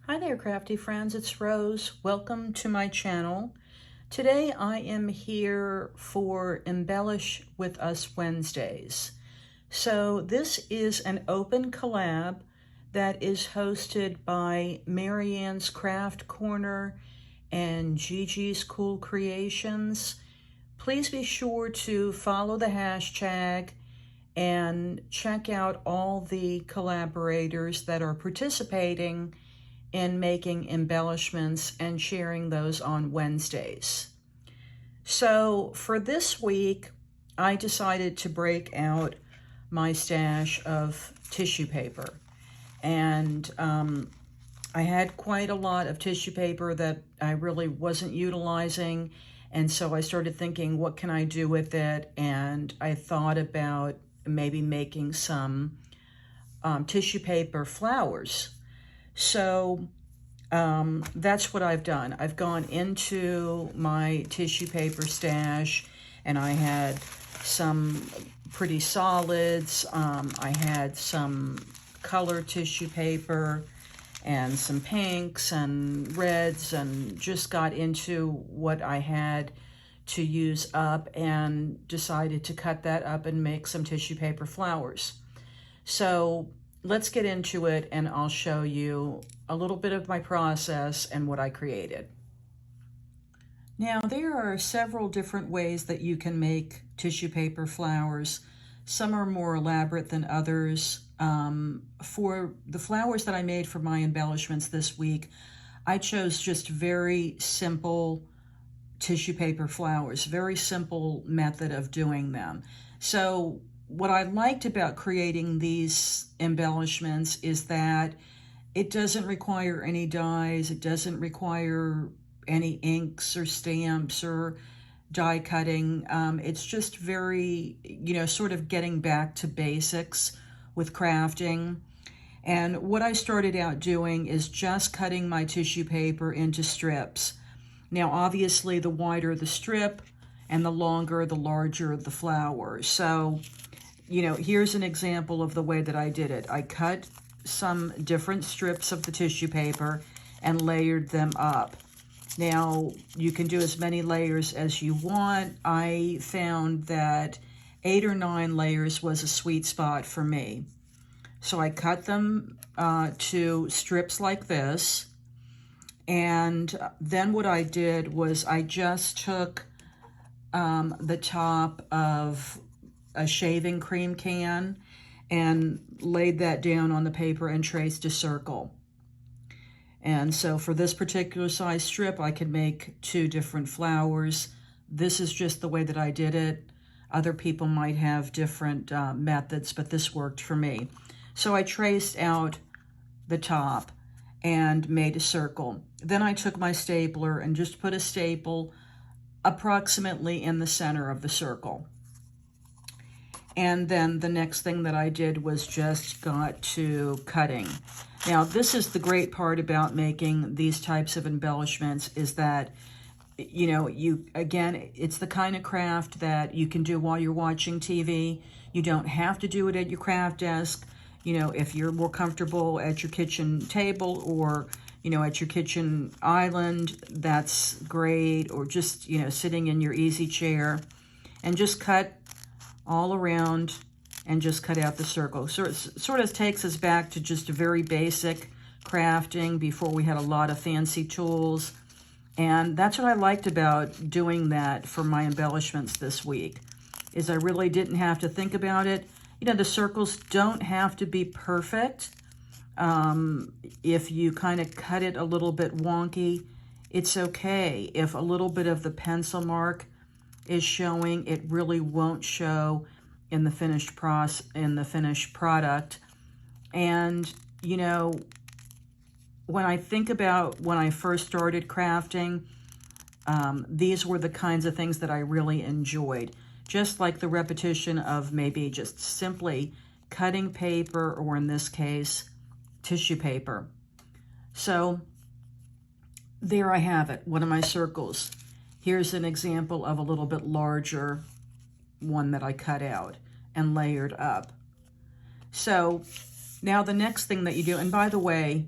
Hi there, crafty friends. It's Rose. Welcome to my channel. Today I am here for Embellish with Us Wednesdays. So this is an open collab that is hosted by Marianne's Craft Corner and Gigi's Cool Creations. Please be sure to follow the hashtag and check out all the collaborators that are participating in making embellishments and sharing those on Wednesdays. So for this week, I decided to break out my stash of tissue paper. And I had quite a lot of tissue paper that I really wasn't utilizing. And so I started thinking, what can I do with it? And I thought about maybe making some tissue paper flowers. So that's what I've done. I've gone into my tissue paper stash and I had some pretty solids. I had some color tissue paper and some pinks and reds, and just got into what I had to use up and decided to cut that up and make some tissue paper flowers. So let's get into it and I'll show you a little bit of my process and what I created. Now, there are several different ways that you can make tissue paper flowers. Some are more elaborate than others. For the flowers that I made for my embellishments this week, I chose just very simple tissue paper flowers, very simple method of doing them. So what I liked about creating these embellishments is that it doesn't require any dyes, it doesn't require any inks or stamps or die cutting. It's just very, sort of getting back to basics with crafting. And what I started out doing is just cutting my tissue paper into strips. Now, obviously, the wider the strip and the longer, the larger the flower. So, here's an example of the way that I did it. I cut some different strips of the tissue paper and layered them up. Now, you can do as many layers as you want. I found that 8 or 9 layers was a sweet spot for me. So I cut them to strips like this. And then what I did was I just took the top of a shaving cream can and laid that down on the paper and traced a circle. And so for this particular size strip, I could make 2 different flowers. This is just the way that I did it. Other people might have different methods, but this worked for me. So I traced out the top and made a circle. Then I took my stapler and just put a staple approximately in the center of the circle. And then the next thing that I did was just got to cutting. Now, this is the great part about making these types of embellishments, is that, again, it's the kind of craft that you can do while you're watching TV. You don't have to do it at your craft desk. If you're more comfortable at your kitchen table or, at your kitchen island, that's great. Or just, sitting in your easy chair and just cut all around and just cut out the circle. So it sort of takes us back to just a very basic crafting before we had a lot of fancy tools. And that's what I liked about doing that for my embellishments this week, is I really didn't have to think about it. The circles don't have to be perfect. If you kind of cut it a little bit wonky, it's okay. If a little bit of the pencil mark is showing, it really won't show in the finished product. And when I think about when I first started crafting, these were the kinds of things that I really enjoyed. Just like the repetition of maybe just simply cutting paper, or in this case, tissue paper. So there I have it, one of my circles. Here's an example of a little bit larger one that I cut out and layered up. So now the next thing that you do, and by the way,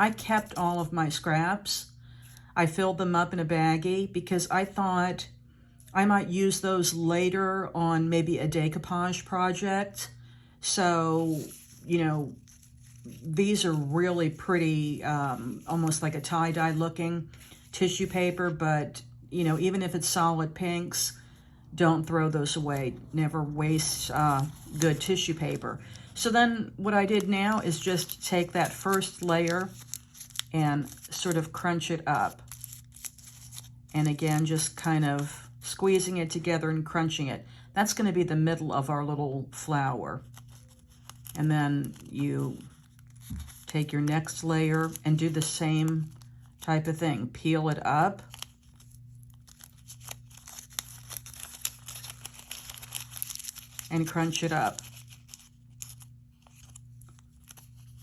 I kept all of my scraps. I filled them up in a baggie because I thought I might use those later on maybe a decoupage project. So, you know, these are really pretty, almost like a tie-dye looking tissue paper, but, you know, even if it's solid pinks, don't throw those away. Never waste good tissue paper. So then what I did now is just take that first layer and sort of crunch it up. And again, just kind of squeezing it together and crunching it. That's going to be the middle of our little flower. And then you take your next layer and do the same type of thing. Peel it up. And crunch it up.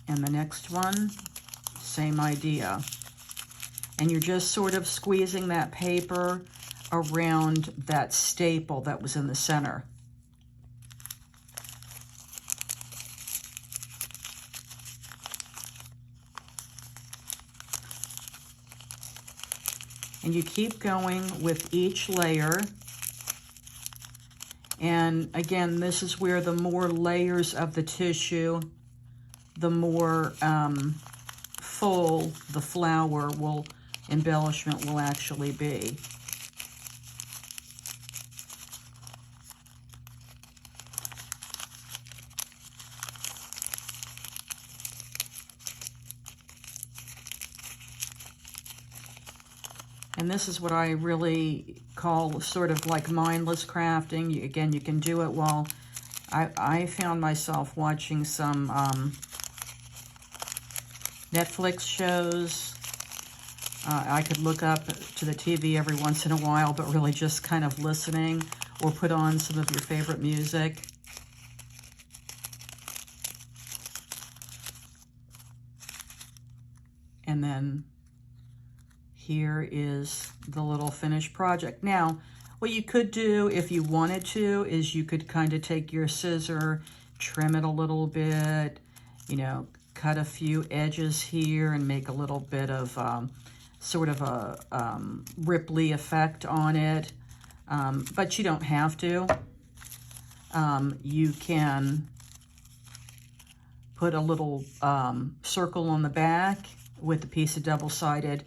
And the next one, same idea. And you're just sort of squeezing that paper around that staple that was in the center. And you keep going with each layer. And again, this is where the more layers of the tissue, the more full the flower embellishment will actually be. And this is what I really call sort of like mindless crafting. Again, you can do it while I found myself watching some Netflix shows. I could look up to the TV every once in a while, but really just kind of listening, or put on some of your favorite music. And then here is the little finished project. Now, what you could do if you wanted to is you could kind of take your scissor, trim it a little bit, you know, cut a few edges here and make a little bit of sort of a ripply effect on it. But you don't have to. You can put a little circle on the back with a piece of double-sided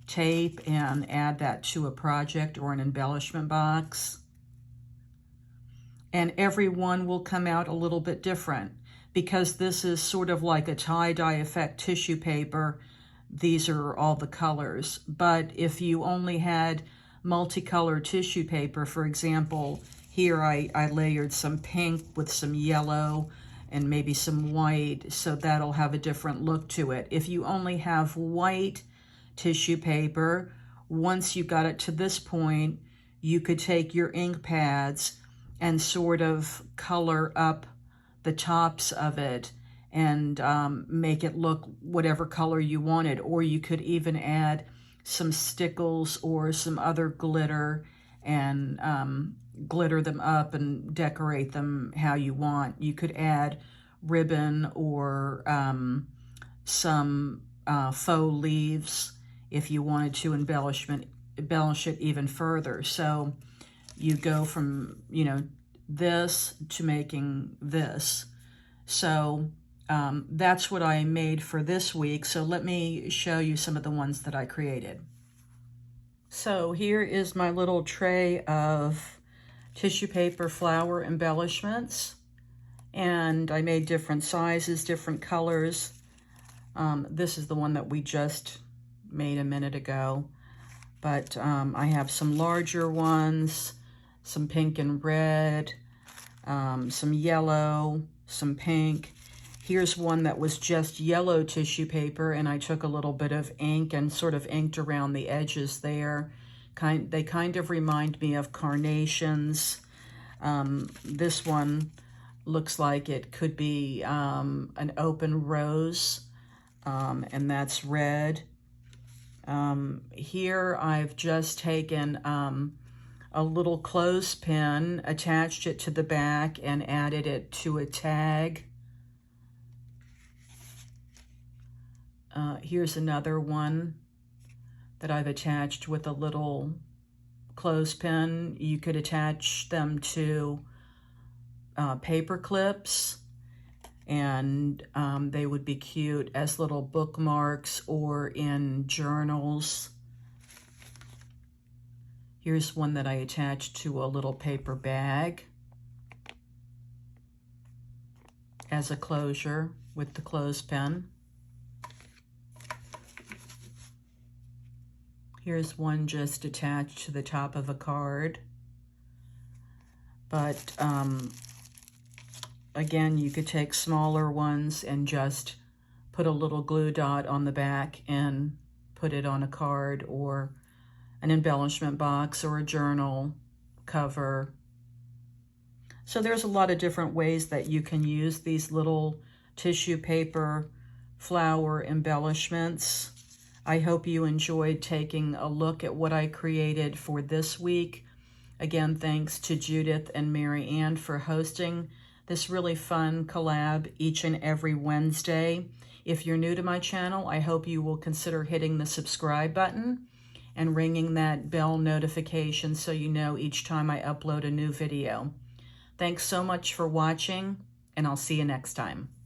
tape and add that to a project or an embellishment box. And every one will come out a little bit different because this is sort of like a tie-dye effect tissue paper. These are all the colors. But if you only had multicolored tissue paper, for example, here I layered some pink with some yellow and maybe some white, so that'll have a different look to it. If you only have white tissue paper, once you got it to this point, you could take your ink pads and sort of color up the tops of it and make it look whatever color you wanted. Or you could even add some stickles or some other glitter and glitter them up and decorate them how you want. You could add ribbon or some faux leaves if you wanted to embellish it even further. So you go from, you know, this to making this. So that's what I made for this week. So let me show you some of the ones that I created. So here is my little tray of tissue paper flower embellishments. And I made different sizes, different colors. This is the one that we just made a minute ago. But I have some larger ones, some pink and red, some yellow, some pink. Here's one that was just yellow tissue paper, and I took a little bit of ink and sort of inked around the edges there. They kind of remind me of carnations. This one looks like it could be an open rose, and that's red. Here I've just taken a little clothespin, attached it to the back, and added it to a tag. Here's another one that I've attached with a little clothespin. You could attach them to paper clips, and they would be cute as little bookmarks or in journals. Here's one that I attached to a little paper bag as a closure with the clothespin. Here's one just attached to the top of a card. But again, you could take smaller ones and just put a little glue dot on the back and put it on a card or an embellishment box or a journal cover. So there's a lot of different ways that you can use these little tissue paper flower embellishments. I hope you enjoyed taking a look at what I created for this week. Again, thanks to Judith and Mary Ann for hosting this really fun collab each and every Wednesday. If you're new to my channel, I hope you will consider hitting the subscribe button and ringing that bell notification so you know each time I upload a new video. Thanks so much for watching, and I'll see you next time.